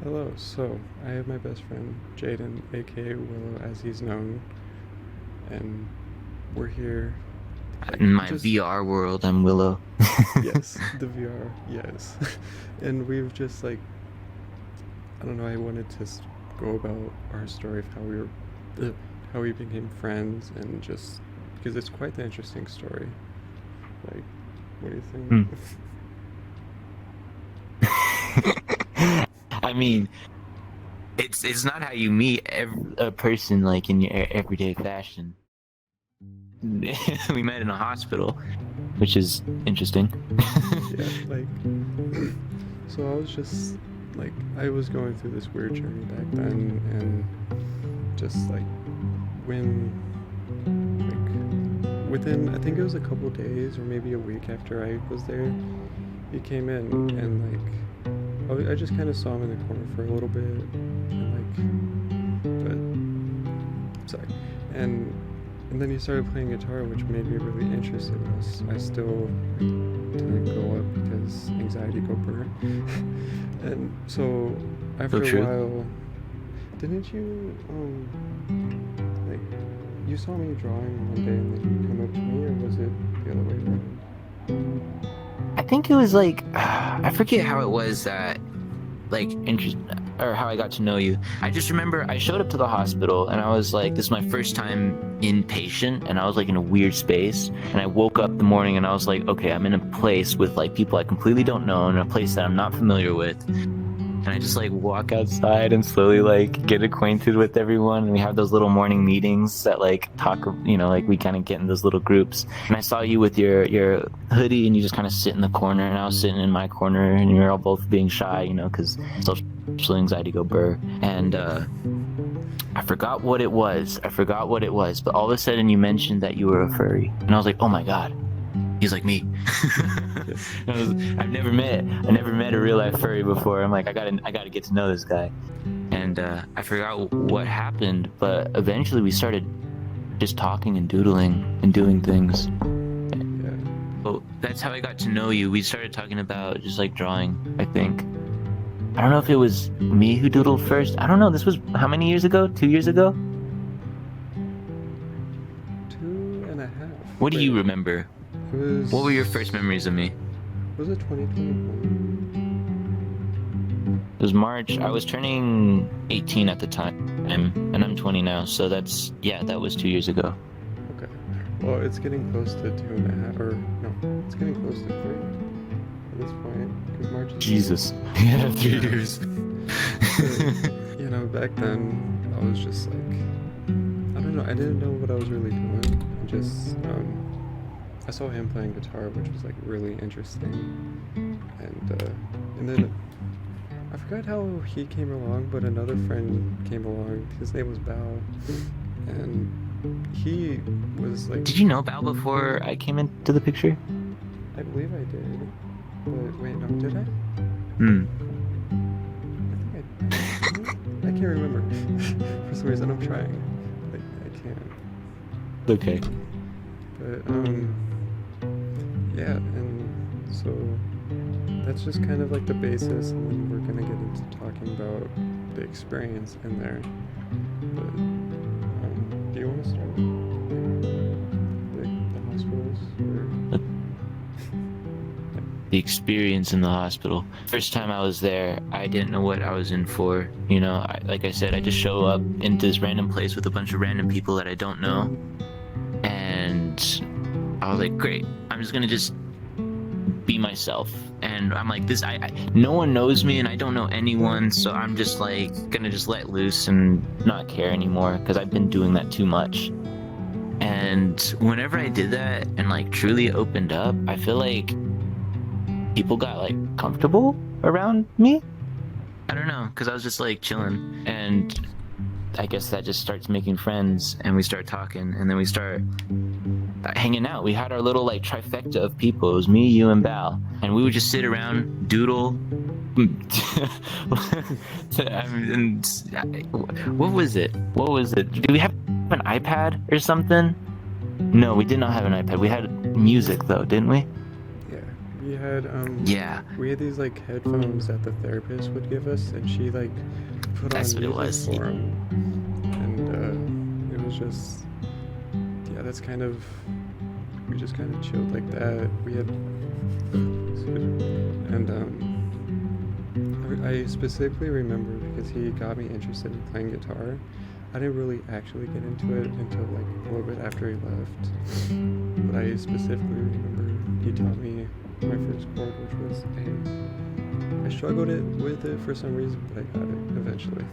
Hello. So, I have my best friend, Jaden, aka Willow, as he's known, and we're here, like, In my just, VR world, I'm Willow. yes, the VR, yes. And we've just, like, I don't know, I wanted to go about our story of how we became friends, and just, because it's quite the interesting story. Like, what do you think? Hmm. I mean, it's not how you meet a person like in your everyday fashion. We met in a hospital, which is interesting. Yeah, like, so I was just, like, I was going through this weird journey back then, and just, like, when, like, within, I think it was a couple days or maybe a week after I was there, he came in, and, like, I just kind of saw him in the corner for a little bit, and, like, but, sorry, and and then he started playing guitar, which made me really interested in this. I still, like, didn't go up because anxiety go burn. And so So after a true. while, didn't you like, you saw me drawing one day and then you come up to me, or was it the other way around? I think it was like I forget how it was that like interest or how I got to know you. I just remember I showed up to the hospital and I was like, this is my first time inpatient, and I was like in a weird space. And I woke up the morning and I was like, okay, I'm in a place with like people I completely don't know, in a place that I'm not familiar with. And I just like walk outside and slowly like get acquainted with everyone. And we have those little morning meetings that like talk, like we kind of get in those little groups. And I saw you with your hoodie and you just kind of sit in the corner, and I was sitting in my corner, and we were all both being shy, because social anxiety go burr. And I forgot what it was. But all of a sudden you mentioned that you were a furry, and I was like, oh my god, he's like me. Yes. I never met a real life furry before. I'm like, I gotta get to know this guy. And I forgot what happened, but eventually we started just talking and doodling and doing things. Yeah. Well, that's how I got to know you. We started talking about just like drawing, I think. I don't know if it was me who doodled first. I don't know. This was how many years ago? 2 years ago? 2.5. What do Wait, you remember? it What were your first was, memories of me? was it 2021? It was March. I was turning 18 at the time, and I'm 20 now. So that was 2 years ago. Okay. Well, it's getting close to 2.5, or no, it's getting close to 3 at this point, because March is already. Jesus. Yeah, three Yeah. years. But, back then, I was just like, I don't know, I didn't know what I was really doing. I saw him playing guitar, which was, like, really interesting. And then I forgot how he came along, but another friend came along. His name was Bao, and he was like, Did you know Val before I came into the picture? I believe I did, but wait, no, did I? Hmm. I think I can't remember. For some reason, I'm trying. I can't. Okay. But yeah, and so that's just kind of like the basis, and then we're gonna get into talking about the experience in there. But do you want to start? Like the hospitals, or The experience in the hospital. First time I was there, I didn't know what I was in for. Like I said, I just show up into this random place with a bunch of random people that I don't know. And I was like, great, I'm just gonna just be myself. And I'm like, no one knows me and I don't know anyone, so I'm just like gonna just let loose and not care anymore, because I've been doing that too much. And whenever I did that and like truly opened up, I feel like people got like comfortable around me. I don't know, because I was just like chilling, and I guess that just starts making friends, and we start talking, and then we start hanging out. We had our little like trifecta of people. It was me, you, and Bal, and we would just sit around, doodle. And what was it? What was it? Did we have an iPad or something? No, we did not have an iPad. We had music though, didn't we? yeah, we Yeah, we had these like headphones that the therapist would give us, and she like put on that's what it music was. for him, and it was just yeah, that's kind of we just kind of chilled like that. We had and I specifically remember because he got me interested in playing guitar. I didn't really actually get into it until like a little bit after he left. But I specifically remember he taught me my first chord, which was A. I struggled with it for some reason, but I got it eventually.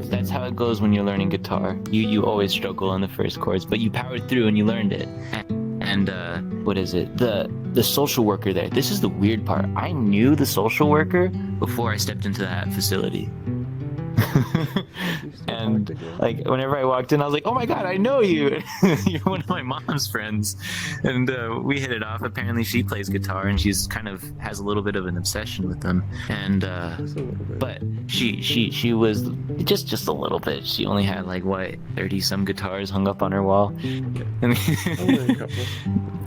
That's how it goes when you're learning guitar. You always struggle on the first chords, but you powered through and you learned it. And what is it? The social worker there. This is the weird part. I knew the social worker before I stepped into that facility. And like whenever I walked in, I was like, "Oh my god, I know you! You're one of my mom's friends." And we hit it off. Apparently, she plays guitar, and she's kind of has a little bit of an obsession with them. And but she was just a little bit. She only had like what 30 some guitars hung up on her wall. And Only a couple.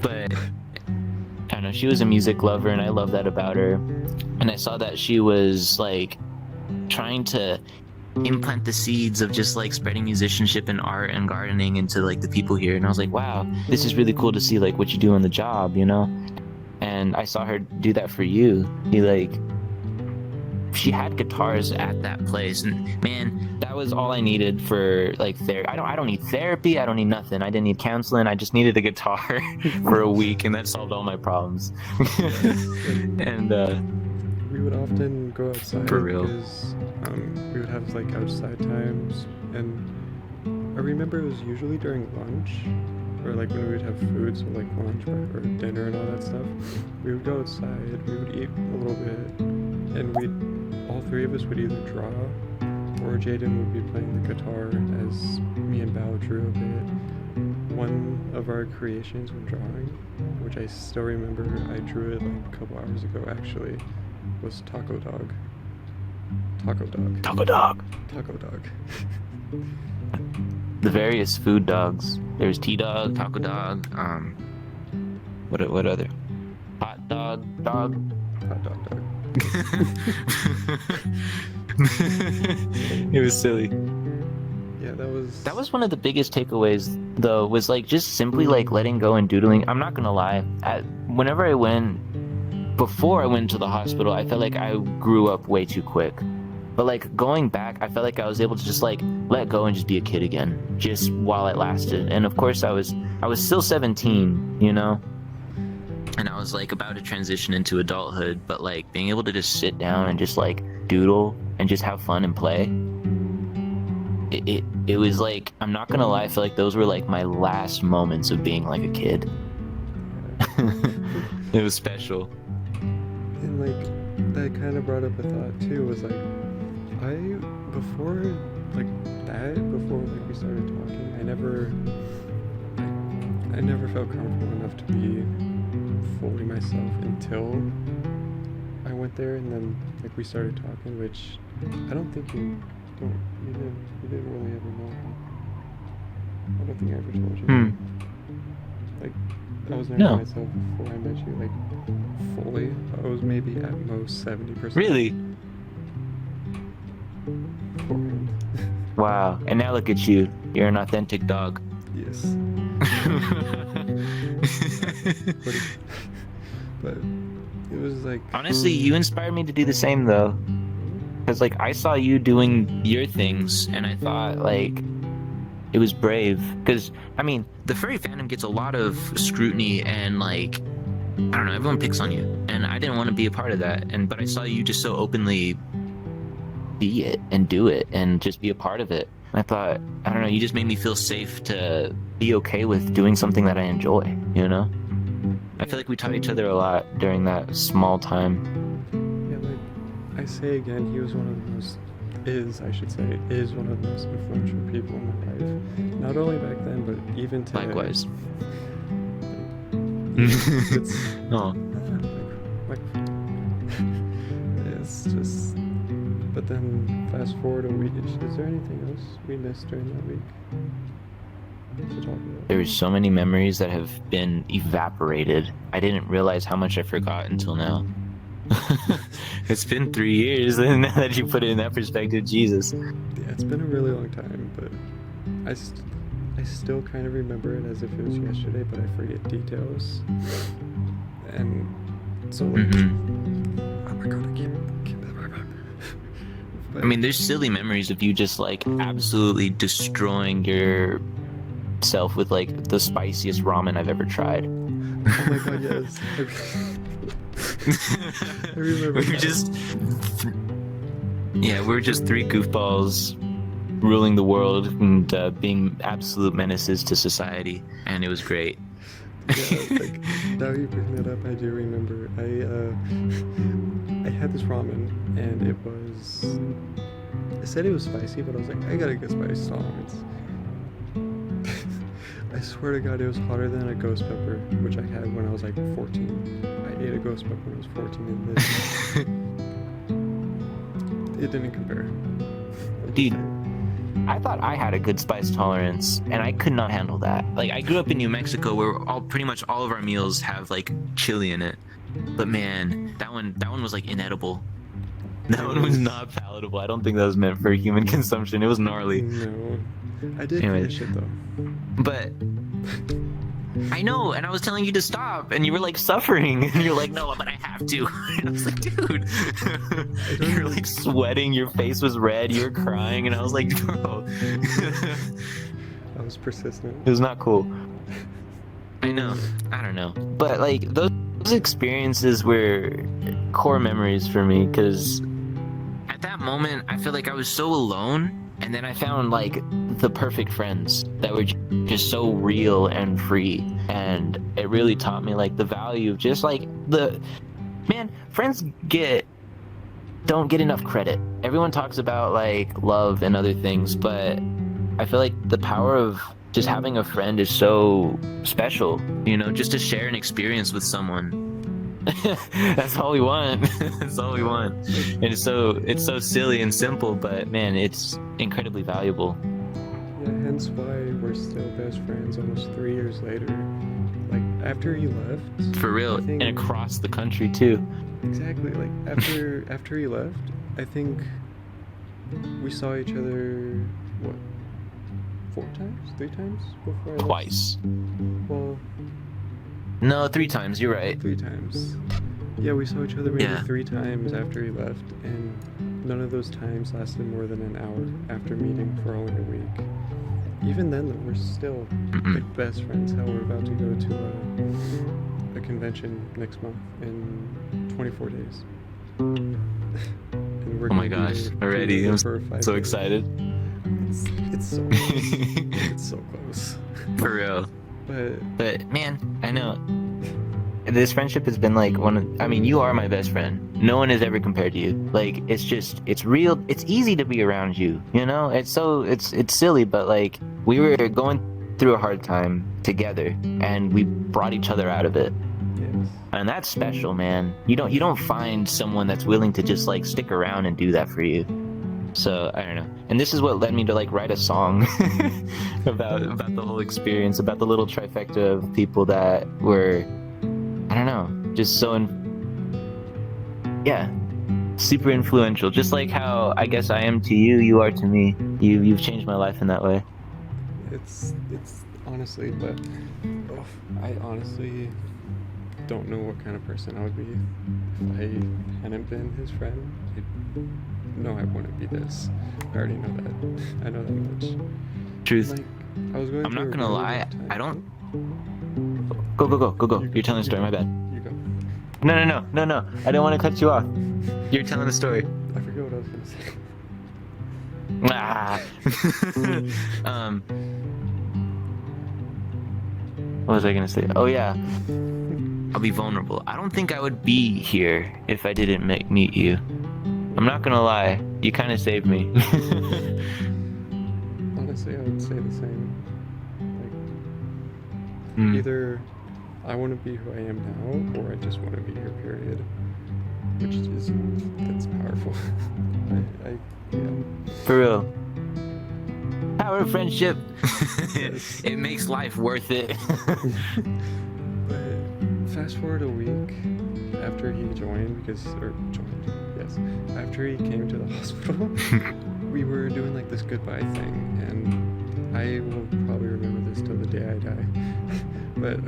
but I don't know. She was a music lover, and I love that about her. And I saw that she was like trying to implant the seeds of just like spreading musicianship and art and gardening into like the people here, and I was like, wow, this is really cool to see like what you do on the job, you know. And I saw her do that for you. She had guitars at that place, and man, that was all I needed for like therapy. I don't need therapy, I don't need nothing, I didn't need counseling, I just needed a guitar for a week, and that solved all my problems. And we would often go outside for real. because we would have like outside times, and I remember it was usually during lunch or like when we would have food, so like lunch or dinner and all that stuff. We would go outside, we would eat a little bit, and all three of us would either draw or Jaden would be playing the guitar as me and Bao drew a bit. One of our creations when drawing, which I still remember, I drew it like a couple hours ago actually, was Taco Dog. Taco Dog. Taco Dog. Taco Dog. The various food dogs. There's T-Dog, Taco Dog, what other? Hot Dog, Dog? Hot Dog Dog. It was silly. Yeah, That was one of the biggest takeaways, though, was like just simply like letting go and doodling. I'm not gonna lie. Before I went to the hospital, I felt like I grew up way too quick. But like going back, I felt like I was able to just like let go and just be a kid again, just while it lasted. And of course, I was still 17, you know, and I was like about to transition into adulthood. But like being able to just sit down and just like doodle and just have fun and play, it was like, I'm not gonna lie, I feel like those were like my last moments of being like a kid. It was special. And like that kind of brought up a thought too, was like before we started talking, I never felt comfortable enough to be fully myself until I went there, and then like we started talking, which I don't think you didn't really ever know. I don't think I ever told you. Like I was never myself before I met you, like fully. I was maybe at most 70%. Really? Wow. And now look at you. You're an authentic dog. Yes. But it was like... Honestly, you inspired me to do the same, though. Because, like, I saw you doing your things, and I thought, like, it was brave. Because, I mean, the furry fandom gets a lot of scrutiny and, like, I don't know, everyone picks on you. And I didn't want to be a part of that. But I saw you just so openly be it and do it and just be a part of it. I thought, I don't know, you just made me feel safe to be okay with doing something that I enjoy, you know? I feel like we taught each other a lot during that small time. Yeah, like I say again, he was one of the most, is one of the most influential people in my life. Not only back then, but even today. Likewise. It's, oh. It's just, but then fast forward a week, is there anything else we missed during that week? to talk about. There's so many memories that have been evaporated. I didn't realize how much I forgot until now. It's been 3 years, and now that you put it in that perspective, Jesus. Yeah, it's been a really long time, but I still kind of remember it as if it was yesterday, but I forget details. And so, like, oh my god, I keep I mean, there's silly memories of you just like absolutely destroying yourself with like the spiciest ramen I've ever tried. Oh my god, yes. I remember. We're just three goofballs ruling the world and being absolute menaces to society, and it was great. Yeah, like, now you bring that up, I do remember. I had this ramen, and it was. I said it was spicy, but I was like, I got a good spice tolerance. I swear to God, it was hotter than a ghost pepper, which I had when I was like 14. I ate a ghost pepper when I was 14, and it didn't compare. Dude, I thought I had a good spice tolerance, and I could not handle that. Like, I grew up in New Mexico, where pretty much all of our meals have like chili in it. But man, that one was like inedible. That one was not palatable. I don't think that was meant for human consumption. It was gnarly. No, I did Anyway. finish it though. But I know, and I was telling you to stop, and you were like suffering, and you're like, no, but I have to. And I was like, dude, you're like sweating, your face was red, you were crying, and I was like, bro. I was persistent. It was not cool. I know. I don't know. But like those experiences were core memories for me, because at that moment I feel like I was so alone, and then I found like the perfect friends that were just so real and free, and it really taught me like the value of just like friends don't get enough credit. Everyone talks about like love and other things, but I feel like the power of just having a friend is so special, just to share an experience with someone. That's all we want. That's all we want. And it's so silly and simple, but man, it's incredibly valuable. Yeah, hence why we're still best friends almost 3 years later. Like, after you left. For real, and across the country too. Exactly, like after he left, I think we saw each other, what, 4 times? 3 times before I left? Twice. Well, no, 3 times, you're right. 3 times. Yeah, we saw each other maybe Yeah. 3 times after he left, and none of those times lasted more than an hour after meeting for only a week. Even then, though, we're still like best friends. How we're about to go to a convention next month in 24 days. And we're Oh my gonna be gosh, there already. I'm for 5 so days. excited. It's so close. It's so close. For real. But man, I know. This friendship has been like you are my best friend. No one has ever compared to you. Like, it's real. It's easy to be around you, It's silly, but like, we were going through a hard time together, and we brought each other out of it. yes. And that's special, man. You don't find someone that's willing to just like stick around and do that for you. So I don't know. And this is what led me to like write a song about the whole experience, about the little trifecta of people that were, I don't know, just super influential. Just like how I guess I am to you, you are to me. You've changed my life in that way. It's honestly, but I honestly don't know what kind of person I would be if I hadn't been his friend. No, I wouldn't be this. I already know that. I know that much. Truth. Like, I was going I'm through not a gonna really lie. rough time. I don't. Go. You're telling the story. My bad. You go. No. I didn't want to cut you off. You're telling the story. I forget what I was gonna say. What was I gonna say? Oh yeah. I'll be vulnerable. I don't think I would be here if I didn't meet you. I'm not gonna lie. You kind of saved me. Honestly, I would say the same. Like, either I want to be who I am now, or I just want to be here, period. That's powerful. Yeah. For real. power of friendship. Yes. It makes life worth it. But fast forward a week after he joined, after he came to the hospital, we were doing like this goodbye thing, and I will probably remember this till the day I die. But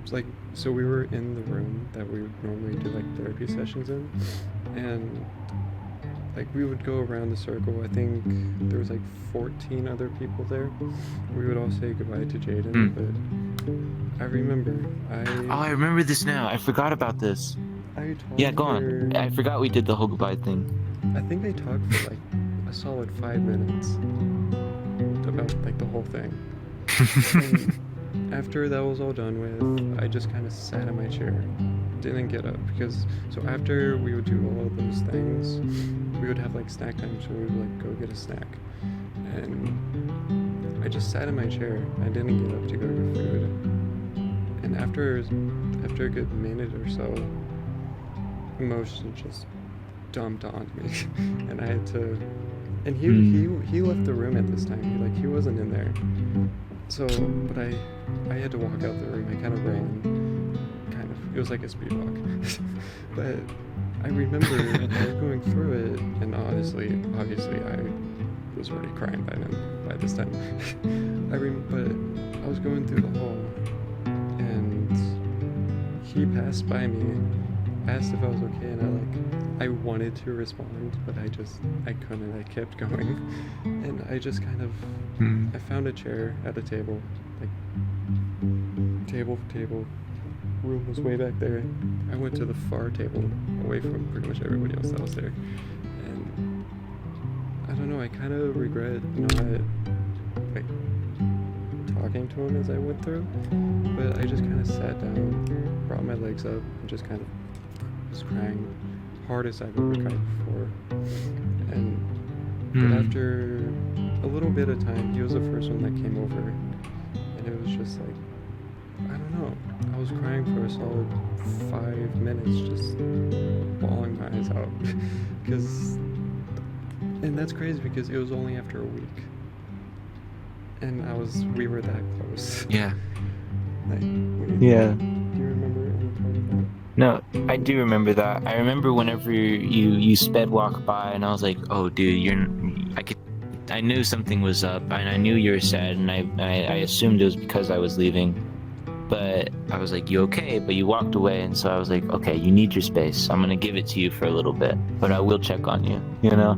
it's like, so we were in the room that we would normally do like therapy sessions in, and like we would go around the circle. I think there was like 14 other people there. We would all say goodbye to Jaden, but I remember I remember this now. I forgot about this. I talked Yeah, go on. for, I forgot we did the whole goodbye thing. I think I talked for like a solid 5 minutes about like the whole thing. And after that was all done with, I just kind of sat in my chair, didn't get up, because so after we would do all of those things, we would have like snack time, so we would like go get a snack, and I just sat in my chair. I didn't get up to go get food, and after a good minute or so, emotion just dumped on me, and I had to. And he left the room at this time. He wasn't in there. So, but I had to walk out the room. I kind of ran. It was like a speed walk. But I remember I was going through it, and obviously I was already crying by this time. But I was going through the hall, and he passed by me, asked if I was okay, and I wanted to respond, but I couldn't. I kept going, and I just kind of I found a chair at a table, like table. Room was way back there. I went to the far table, away from pretty much everybody else that was there, and I don't know. I kind of regret not like talking to him as I went through, but I just kind of sat down, brought my legs up, and just kind of was crying, hardest I've ever cried before. And but after a little bit of time, he was the first one that came over, and it was just like, I don't know, I was crying for a solid 5 minutes, just bawling my eyes out. And that's crazy because it was only after a week, and we were that close. Yeah. Like, Yeah. Do you remember any part of that? No, I do remember that. I remember whenever you sped walk by, and I was like, "Oh, dude, I knew something was up, and I knew you were sad, and I assumed it was because I was leaving, but I was like, you okay?" But you walked away, and so I was like, okay, you need your space. I'm gonna give it to you for a little bit, but I will check on you, you know?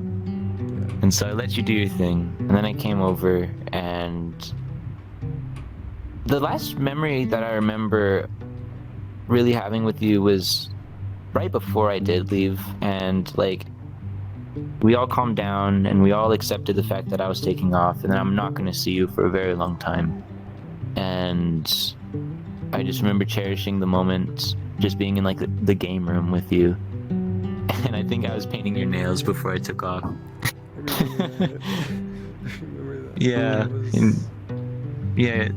And so I let you do your thing, and then I came over, and the last memory that I remember really having with you was right before I did leave, and like we all calmed down and we all accepted the fact that I was taking off and that I'm not going to see you for a very long time. And I just remember cherishing the moment, just being in like the game room with you, and I think I was painting your nails before I took off. I remember that. Yeah. Yeah.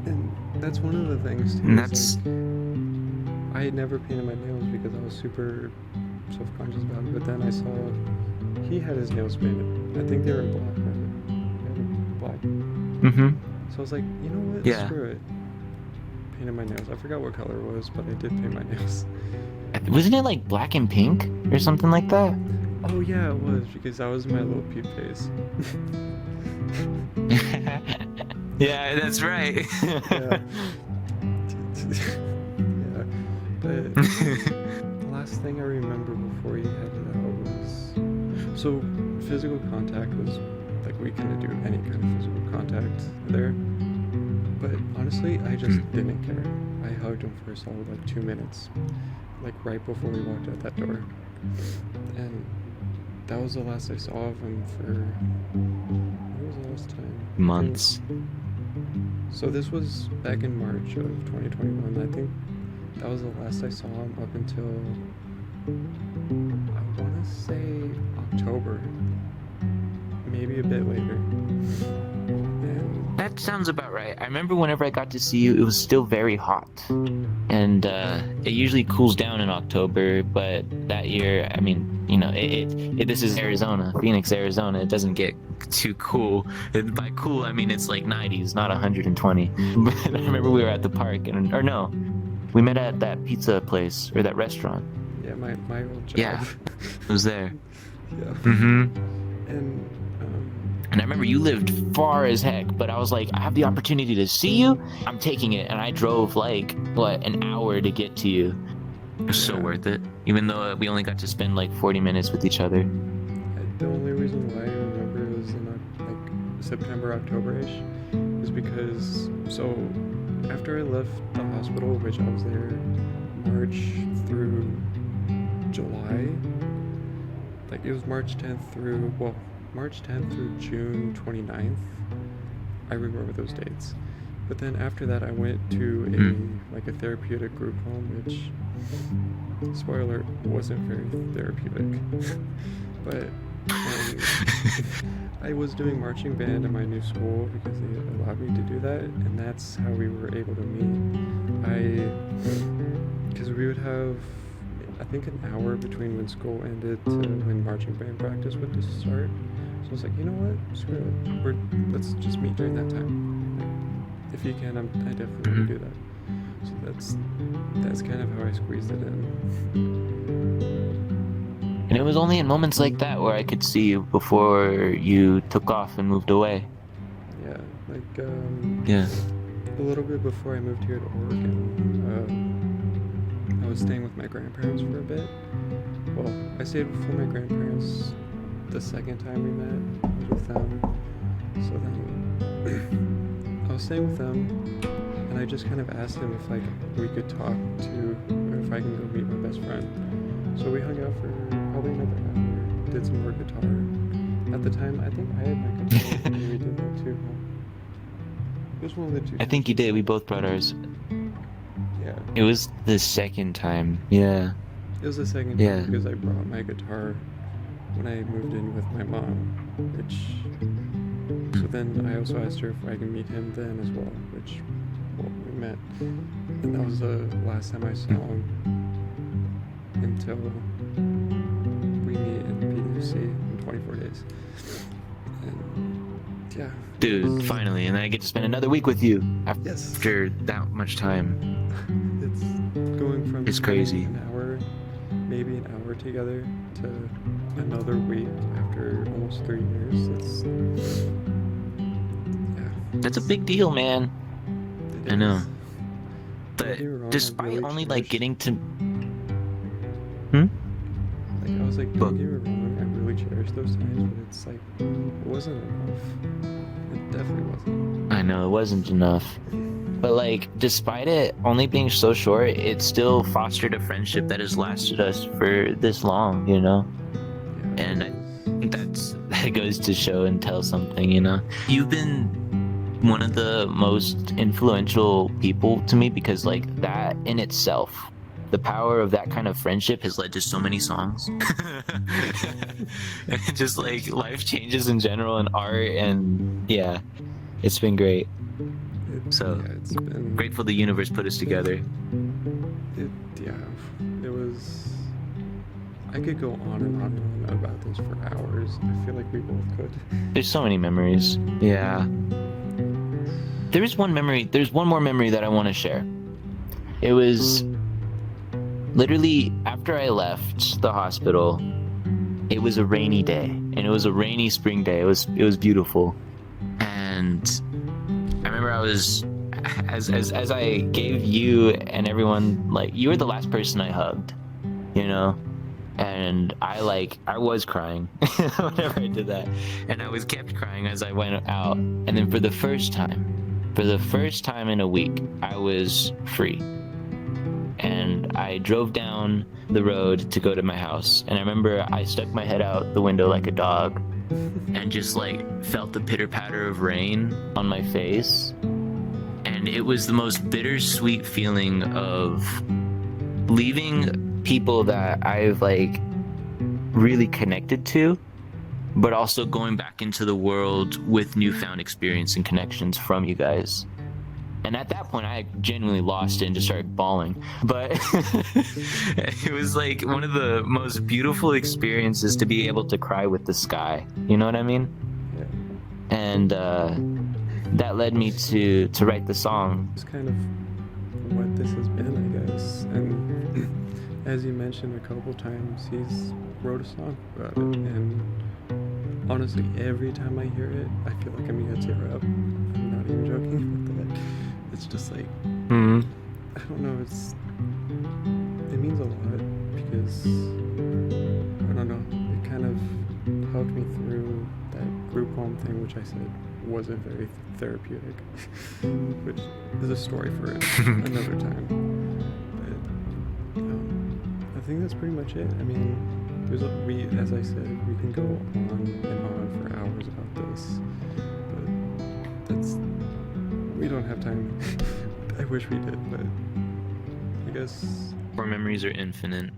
And that's one of the things too. And that's I had never painted my nails because I was super self-conscious about it, but then I saw he had his nails painted. I think they were black, right? They were black. So I was like, you know what? Yeah. Screw it. Painted my nails. I forgot what color it was, but I did paint my nails. Wasn't it like black and pink or something like that? Oh yeah, it was, because that was my little peep face. Yeah, that's right. Yeah. Yeah. But the last thing I remember before he headed out was, so physical contact was like, we couldn't do any kind of physical contact there. But honestly, I just didn't care. I hugged him for a solid like 2 minutes, like right before we walked out that door. And that was the last I saw of him for, what was the last time? Months. So this was back in March of 2021. I think that was the last I saw him up until, I want to say October, maybe a bit later. And That sounds about right. I remember whenever I got to see you, it was still very hot. And it usually cools down in October, but that year, I mean, you know, this is Arizona, Phoenix, Arizona. It doesn't get too cool. And by cool, I mean it's like 90s, not 120. But I remember we were at the park, or no, we met at that pizza place or that restaurant. Yeah, my old job. Yeah, it was there. Yeah. Mm-hmm. And And I remember you lived far as heck, but I was like, I have the opportunity to see you, I'm taking it. And I drove like, an hour to get to you. It was so worth it, even though we only got to spend like 40 minutes with each other. the only reason why I remember it was in like September, October-ish, is because, so after I left the hospital, which I was there March through July, like it was March 10th through June 29th. I remember those dates. But then after that, I went to a therapeutic group home, which, spoiler, wasn't very therapeutic. But I was doing marching band in my new school because they allowed me to do that, and that's how we were able to meet. Because we would have, I think, an hour between when school ended to when marching band practice would start. So I was like, you know what, screw it, let's just meet during that time. Like, if you can, I definitely want to do that. So that's kind of how I squeezed it in. And it was only in moments like that where I could see you before you took off and moved away. Yeah, like Yeah. a little bit before I moved here to Oregon, I was staying with my grandparents for a bit. Well, I stayed with my grandparents the second time we met. I was with them. So then I was staying with them, and I just kind of asked them if we could talk to, or if I can go meet my best friend. So we hung out for probably another hour, did some more guitar. At the time, I think I had my guitar, and we did that too. It was one of the two. I think you did. We both brought ours. Yeah. It was the second time. Yeah. It was the second time because I brought my guitar when I moved in with my mom, so then I also asked her if I could meet him then as well, we met. And that was the last time I saw him until we meet in PWC in 24 days. And yeah. Dude, finally, and then I get to spend another week with you Yes. after that much time. It's going from It's crazy. maybe an hour together to another week after almost 3 years. That's a big deal, man. It I know. is. But Don't get me wrong, I despite really only cherish- getting to Like, I was like, don't get me wrong, I really cherish those times, but it's like, it wasn't enough. It definitely wasn't. I know it wasn't enough. But like, despite it only being so short, it still fostered a friendship that has lasted us for this long, you know? Yeah, And it was- that goes to show and tell something, you know? You've been one of the most influential people to me because like that in itself, the power of that kind of friendship has led to so many songs. And just like life changes in general and art, and yeah, it's been great. So it's been grateful the universe put us together. it was. I could go on and on and on about this for hours. I feel like we both could. There's so many memories. Yeah. There's one more memory that I want to share. It was literally after I left the hospital. It was a rainy day, and it was a rainy spring day. It was beautiful. And I remember I was as I gave you and everyone, like, you were the last person I hugged, you know? And I was crying whenever I did that, and I was kept crying as I went out. And then for the first time in a week, I was free, and I drove down the road to go to my house. And I remember I stuck my head out the window like a dog and just like felt the pitter patter of rain on my face, and it was the most bittersweet feeling of leaving people that I've like really connected to, but also going back into the world with newfound experience and connections from you guys. And at that point, I genuinely lost it and just started bawling. But it was like one of the most beautiful experiences to be able to cry with the sky. You know what I mean? Yeah. And that led me to write the song. It's kind of what this has been, I guess. And as you mentioned a couple times, he's wrote a song about it. And honestly, every time I hear it, I feel like I'm gonna tear up. I'm not even joking about that. It's just like, Mm-hmm. I don't know, it means a lot because, I don't know, it kind of helped me through that group home thing, which I said wasn't very therapeutic, which is a story for another time. But I think that's pretty much it. I mean, as I said, we can go on and on for hours about this, but we don't have time. I wish we did, but I guess Our memories are infinite.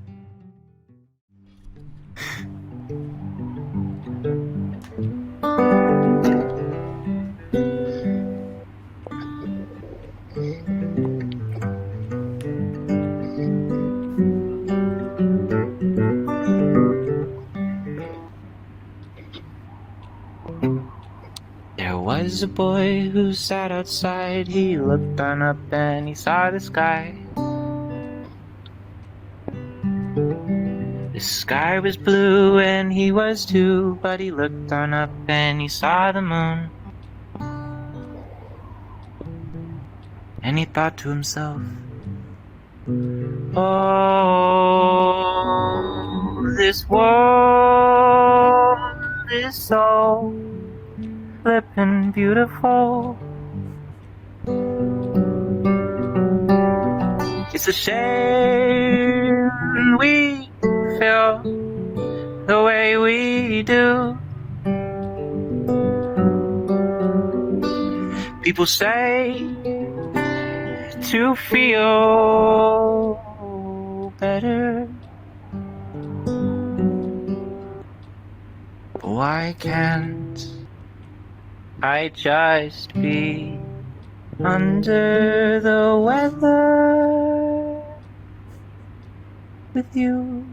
There was a boy who sat outside. He looked on up and he saw the sky. The sky was blue and he was too, but he looked on up and he saw the moon. And he thought to himself, oh, this world is so flippin' beautiful. It's a shame we feel the way we do. People say to feel better, but why can't I just be under the weather with you?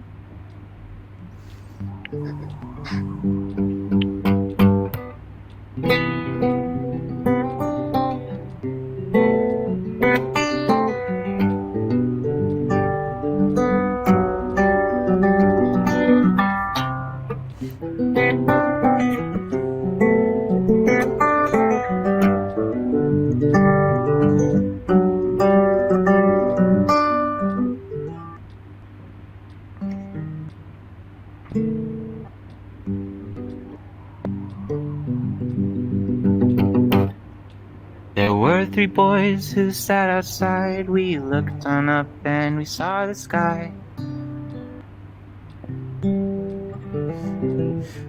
There were three boys who sat outside. We looked on up and we saw the sky.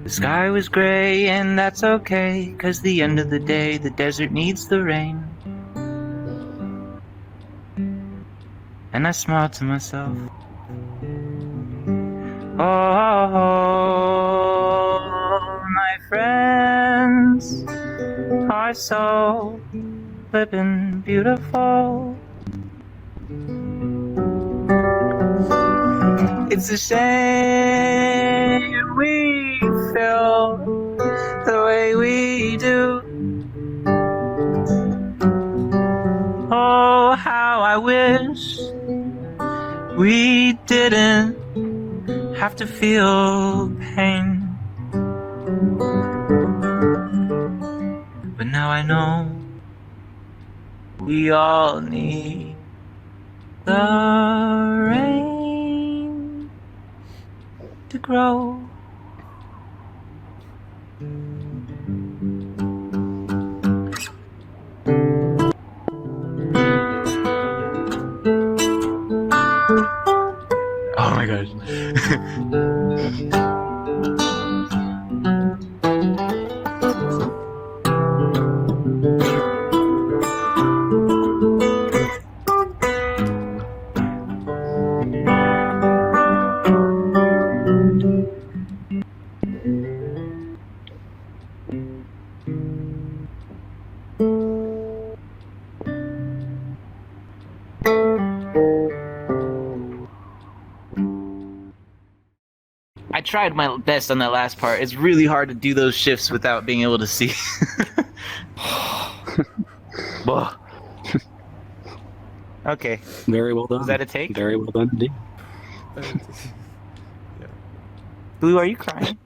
The sky was gray and that's okay, 'cause the end of the day the desert needs the rain. And I smiled to myself. Oh, my friends are so flippin' beautiful. It's a shame we feel the way we do. Oh, how I wish we didn't have to feel pain. But now I know we all need the rain to grow. Oh my gosh. tried my best on that last part. It's really hard to do those shifts without being able to see. Whoa. Okay. Very well done. Was that a take? Very well done indeed. Yeah. Blue, are you crying?